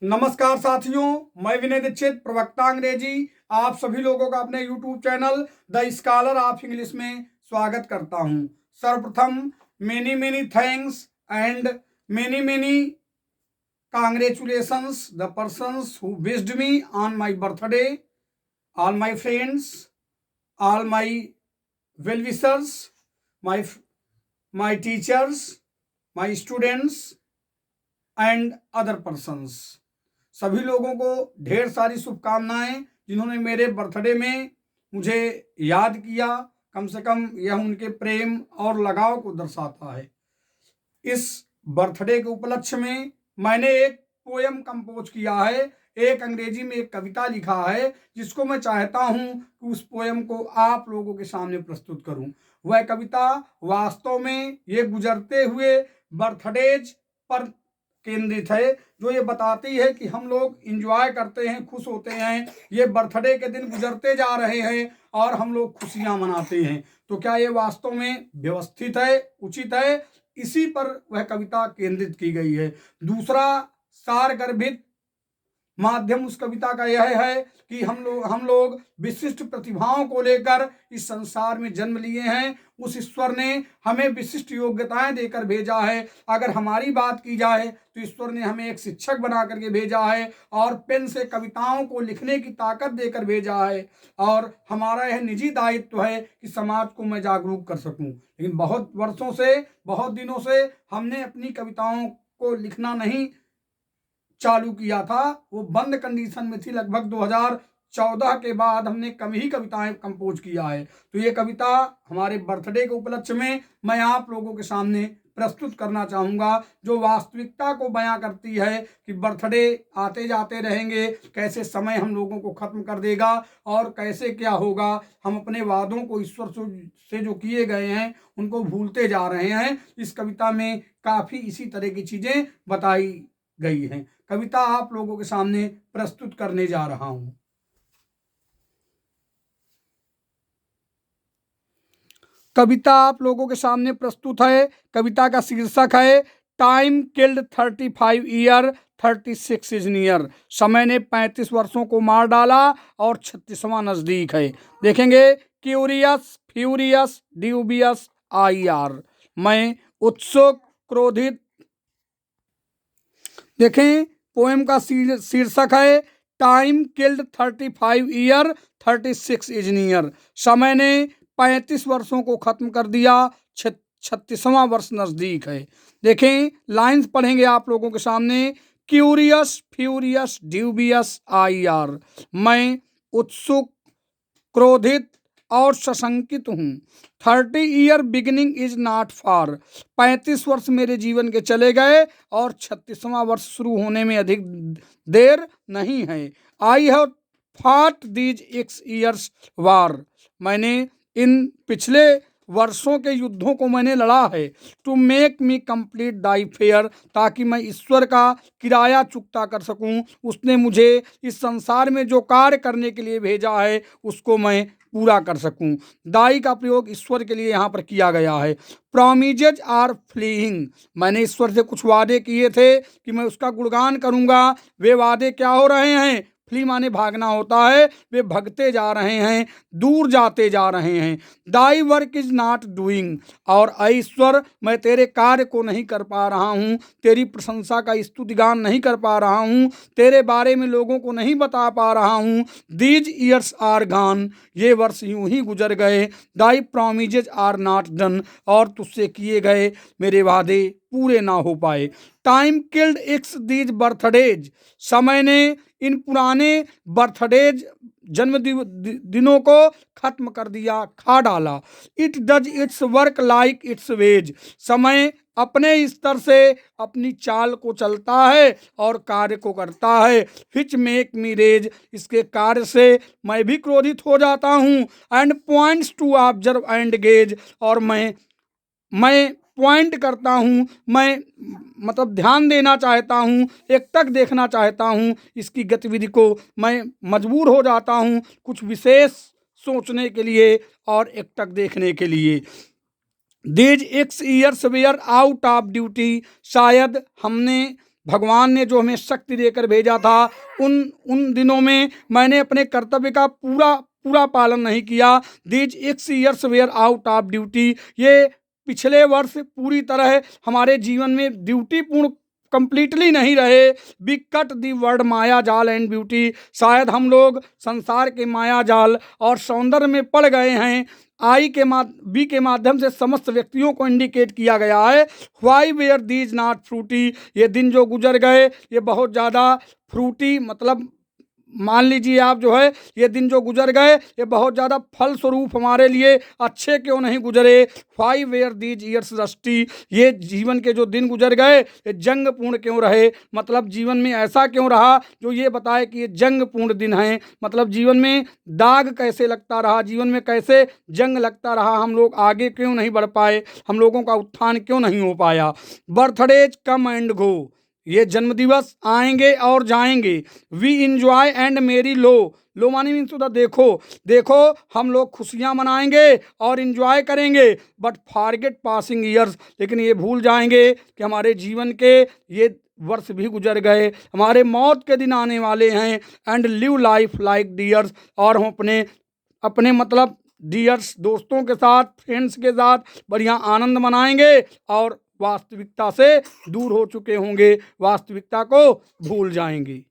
नमस्कार साथियों, मैं विनय दीक्षित, प्रवक्ता अंग्रेजी, आप सभी लोगों का अपने YouTube channel the scholar of English में स्वागत करता हूं। सर्वप्रथम many many thanks and many many congratulations the persons who wished me on my birthday, all my friends, all my well-wishers, my teachers, my students and other persons। सभी लोगों को ढेर सारी शुभकामनाएं जिन्होंने मेरे बर्थडे में मुझे याद किया। कम से कम यह उनके प्रेम और लगाव को दर्शाता है। इस बर्थडे के उपलक्ष्य में मैंने एक पोयम कंपोज किया है, एक अंग्रेजी में एक कविता लिखा है, जिसको मैं चाहता हूं कि उस पोयम को आप लोगों के सामने प्रस्तुत करूं। वह कविता वास्तव में ये गुजरते हुए बर्थडेज पर केंद्रित है, जो ये बताती है कि हम लोग इंजॉय करते हैं, खुश होते हैं। ये बर्थडे के दिन गुजरते जा रहे हैं और हम लोग खुशियां मनाते हैं। तो क्या ये वास्तव में व्यवस्थित है, उचित है? इसी पर वह कविता केंद्रित की गई है। दूसरा सार गर्भित माध्यम उस कविता का यह है कि हम लोग विशिष्ट प्रतिभाओं को लेकर इस संसार में जन्म लिए हैं। उस ईश्वर ने हमें विशिष्ट योग्यताएं देकर भेजा है। अगर हमारी बात की जाए तो ईश्वर ने हमें एक शिक्षक बना करके भेजा है और पेन से कविताओं को लिखने की ताकत देकर भेजा है। और हमारा यह निजी दायित्व है कि समाज को मैं जागरूक कर सकूं। लेकिन बहुत वर्षों से, बहुत दिनों से हमने अपनी कविताओं को लिखना नहीं चालू किया था। वो बंद कंडीशन में थी। लगभग 2014 के बाद हमने कम ही कविताएं कंपोज किया है। तो ये कविता हमारे बर्थडे के उपलक्ष्य में मैं आप लोगों के सामने प्रस्तुत करना चाहूँगा, जो वास्तविकता को बयां करती है कि बर्थडे आते जाते रहेंगे, कैसे समय हम लोगों को ख़त्म कर देगा और कैसे क्या होगा। हम अपने वादों को ईश्वर से जो किए गए हैं उनको भूलते जा रहे हैं। इस कविता में काफ़ी इसी तरह की चीज़ें बताई गई हैं। कविता आप लोगों के सामने प्रस्तुत करने जा रहा हूं। कविता आप लोगों के सामने प्रस्तुत है। कविता का शीर्षक है time killed 35 year 36 is near. समय ने 35 वर्षों को मार डाला और 36वां नजदीक है। देखेंगे क्यूरियस, फ्यूरियस, ड्यूबियस, IR। मैं उत्सुक, क्रोधित। देखें, पोएम का शीर्षक है time killed 35 year 36 is near. समय ने 35 वर्षों को खत्म कर दिया, 36वां वर्ष नजदीक है। देखें, लाइंस पढ़ेंगे आप लोगों के सामने। Curious, furious, dubious, IR। मैं उत्सुक, क्रोधित और सशंकित हूँ। 30 year beginning is not far. 35 वर्ष मेरे जीवन के चले गए और 36वां वर्ष शुरू होने में अधिक देर नहीं है। I have fought these x years war. मैंने इन पिछले वर्षों के युद्धों को मैंने लड़ा है। To make me complete thy fair, ताकि मैं ईश्वर का किराया चुकता कर सकूं। उसने मुझे इस संसार में जो कार्य करने के लिए भेजा है उसको मैं पूरा कर सकूं। दाई का प्रयोग ईश्वर के लिए यहाँ पर किया गया है। प्रॉमिजेज आर फ्लीइंग। मैंने ईश्वर से कुछ वादे किए थे कि मैं उसका गुणगान करूंगा। वे वादे क्या हो रहे हैं? फ्ली माने भागना होता है। वे भगते जा रहे हैं, दूर जाते जा रहे हैं। Thy work is not doing. और ईश्वर, मैं तेरे कार्य को नहीं कर पा रहा हूँ, तेरी प्रशंसा का स्तुतिगान नहीं कर पा रहा हूँ, तेरे बारे में लोगों को नहीं बता पा रहा हूँ। These years are gone. ये वर्ष यूं ही गुजर गए। Thy promises are not done. और तुझसे किए गए मेरे वादे पूरे ना हो पाए। Time killed it's these birthdays. समय ने इन पुराने बर्थडेज, जन्म दिनों को खत्म कर दिया, खा डाला। It does its work like its ways. समय अपने स्तर से अपनी चाल को चलता है और कार्य को करता है। Which make me rage. इसके कार्य से मैं भी क्रोधित हो जाता हूँ। And points to observe and gaze. और मैं पॉइंट करता हूँ, मैं मतलब ध्यान देना चाहता हूँ, एकटक देखना चाहता हूँ। इसकी गतिविधि को मैं मजबूर हो जाता हूँ कुछ विशेष सोचने के लिए और एकटक देखने के लिए। These x years wear out of duty. शायद हमने भगवान ने जो हमें शक्ति देकर भेजा था, उन उन दिनों में मैंने अपने कर्तव्य का पूरा पूरा पालन नहीं किया। These x years wear out of duty, ये पिछले वर्ष पूरी तरह हमारे जीवन में ड्यूटीपूर्ण कंप्लीटली नहीं रहे। वी कट दी वर्ड माया जाल एंड ब्यूटी, शायद हम लोग संसार के माया जाल और सौंदर्य में पड़ गए हैं। बी के माध्यम से समस्त व्यक्तियों को इंडिकेट किया गया है। Why were these not fruity, ये दिन जो गुजर गए ये बहुत ज़्यादा फ्रूटी, मतलब मान लीजिए आप जो है ये दिन जो गुजर गए ये बहुत ज़्यादा फल स्वरूप हमारे लिए अच्छे क्यों नहीं गुजरे। Five were these years rusty, ये जीवन के जो दिन गुजर गए ये जंगपूर्ण क्यों रहे, मतलब जीवन में ऐसा क्यों रहा जो ये बताए कि ये जंगपूर्ण दिन है। मतलब जीवन में दाग कैसे लगता रहा, जीवन में कैसे जंग लगता रहा, हम लोग आगे क्यों नहीं बढ़ पाए, हम लोगों का उत्थान क्यों नहीं हो पाया। बर्थडेज कम एंड गो, ये जन्मदिवस आएंगे और जाएंगे। वी इंजॉय एंड मेरी लो, लो मानी मीन्स उधर देखो, देखो हम लोग खुशियां मनाएंगे और इंजॉय करेंगे। बट फॉरगेट पासिंग ईयर्स, लेकिन ये भूल जाएंगे कि हमारे जीवन के ये वर्ष भी गुजर गए, हमारे मौत के दिन आने वाले हैं। And live life like dears, और हम अपने अपने मतलब डियर्स दोस्तों के साथ, फ्रेंड्स के साथ बढ़िया आनंद मनाएंगे और वास्तविकता से दूर हो चुके होंगे, वास्तविकता को भूल जाएंगे।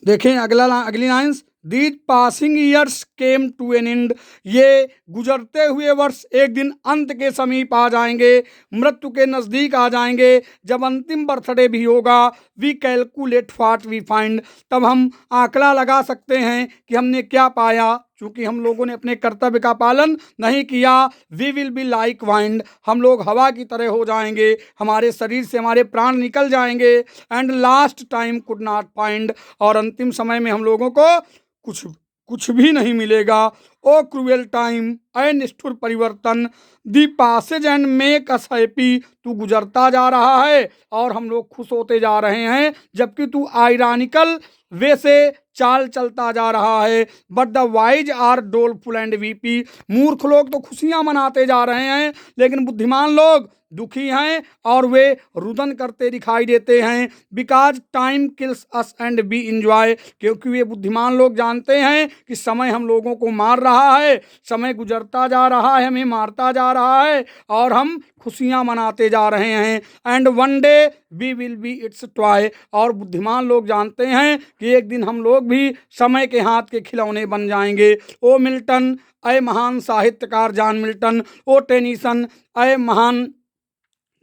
देखें अगली lines, these passing years came to an end, ये गुजरते हुए वर्ष एक दिन अंत के समीप आ जाएंगे, मृत्यु के नज़दीक आ जाएंगे। जब अंतिम बर्थडे भी होगा, we calculate what we find, तब हम आंकड़ा लगा सकते हैं कि हमने क्या पाया, क्योंकि हम लोगों ने अपने कर्तव्य का पालन नहीं किया। We will be like wind, हम लोग हवा की तरह हो जाएंगे, हमारे शरीर से हमारे प्राण निकल जाएंगे। And last time could not find, और अंतिम समय में हम लोगों को कुछ कुछ भी नहीं मिलेगा। ओ क्रूएल टाइम, ए निष्ठुर परिवर्तन, the passes and make us happy, तू गुजरता जा रहा है और हम लोग खुश होते जा रहे हैं, जबकि तू आयरानिकल वे से चाल चलता जा रहा है। But the wise are doleful and weepy, मूर्ख लोग तो खुशियां मनाते जा रहे हैं, लेकिन बुद्धिमान लोग दुखी हैं और वे रुदन करते दिखाई देते हैं। Because time kills us and be enjoy, क्योंकि वे बुद्धिमान लोग जानते हैं कि समय हम लोगों को मार रहा है, समय गुजरता जा रहा है, हमें मारता जा रहा है और हम खुशियां मनाते जा रहे हैं। And one day we will be its toy, और बुद्धिमान लोग जानते हैं कि एक दिन हम लोग भी समय के हाथ के खिलौने बन जाएंगे। ओ मिल्टन, अय महान साहित्यकार जॉन मिल्टन, ओ टेनिसन, अय महान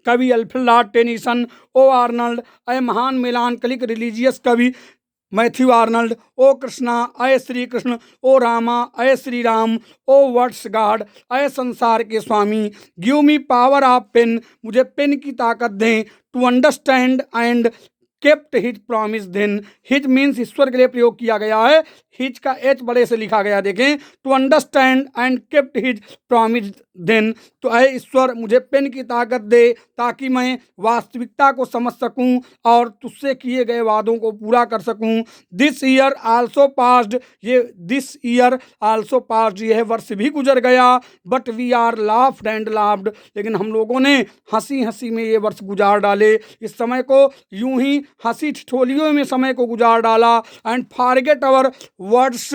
कवि Alfred Lord Tennyson, O Arnold, अय महान मेलानकलिक रिलीजियस कवि मैथ्यू आर्नल्ड, ओ कृष्णा, अय श्री कृष्ण, ओ रामा, अय Shri Ram, O world's God, अय संसार के स्वामी, give me power of pen, मुझे पेन की ताकत दें, to understand and kept his promise then, his means ईश्वर के लिए प्रयोग किया गया है, हिज का एच बड़े से लिखा गया, देखें, to understand and kept his promise then, तो अय ईश्वर मुझे पेन की ताकत दे ताकि मैं वास्तविकता को समझ सकूं और तुझसे किए गए वादों को पूरा कर सकूं। दिस ईयर आल्सो पास्ड, ये दिस ईयर आल्सो पास्ड, यह वर्ष भी गुजर गया। But we are laughed and laughed, लेकिन हम लोगों ने हंसी हंसी में ये वर्ष गुजार डाले, इस समय को यूं ही हंसी ठिठोलियों में समय को गुजार डाला। एंड फॉरगेट अवर वर्ड्स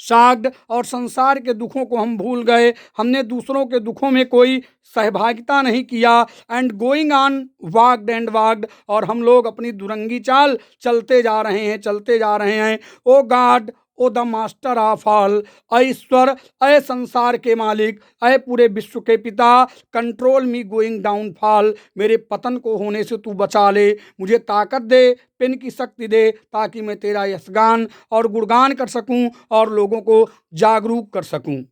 शाग्ड, और संसार के दुखों को हम भूल गए, हमने दूसरों के दुखों में कोई सहभागिता नहीं किया। एंड गोइंग ऑन वाग्ड एंड वाग्ड, और हम लोग अपनी दुरंगी चाल चलते जा रहे हैं, चलते जा रहे हैं। O God, O the master of all, अय ईश्वर, अय संसार के मालिक, अय पूरे विश्व के पिता, control me going down fall, मेरे पतन को होने से तू बचा ले, मुझे ताकत दे, पेन की शक्ति दे, ताकि मैं तेरा यशगान और गुणगान कर सकूं और लोगों को जागरूक कर सकूं।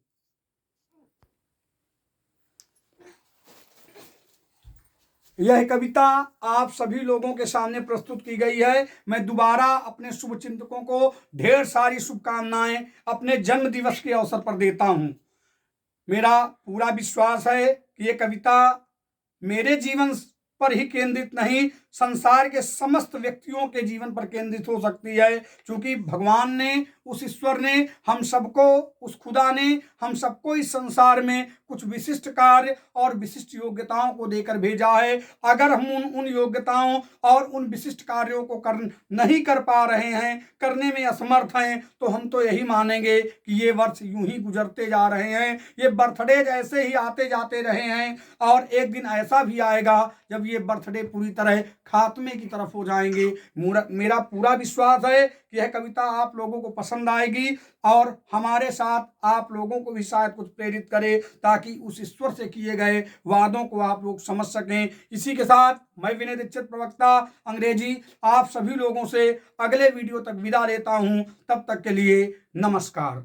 यह कविता आप सभी लोगों के सामने प्रस्तुत की गई है। मैं दोबारा अपने शुभ चिंतकों को ढेर सारी शुभकामनाएं अपने जन्म दिवस के अवसर पर देता हूं। मेरा पूरा विश्वास है कि ये कविता मेरे जीवन पर ही केंद्रित नहीं, संसार के समस्त व्यक्तियों के जीवन पर केंद्रित हो सकती है, क्योंकि भगवान ने उस ईश्वर ने हम सबको, उस खुदा ने हम सबको इस संसार में कुछ विशिष्ट कार्य और विशिष्ट योग्यताओं को देकर भेजा है। अगर हम उन योग्यताओं और उन विशिष्ट कार्यों को नहीं कर पा रहे हैं, करने में असमर्थ हैं, तो हम तो यही मानेंगे कि ये वर्ष यूं ही गुजरते जा रहे हैं, ये बर्थडे ऐसे ही आते जाते रहे हैं, और एक दिन ऐसा भी आएगा जब ये बर्थडे पूरी तरह खात्मे की तरफ हो जाएंगे। मेरा पूरा विश्वास है कि यह कविता आप लोगों को पसंद आएगी और हमारे साथ आप लोगों को भी शायद कुछ प्रेरित करे, ताकि उस ईश्वर से किए गए वादों को आप लोग समझ सकें। इसी के साथ मैं विनय दीक्षित, प्रवक्ता अंग्रेजी, आप सभी लोगों से अगले वीडियो तक विदा लेता हूं। तब तक के लिए नमस्कार।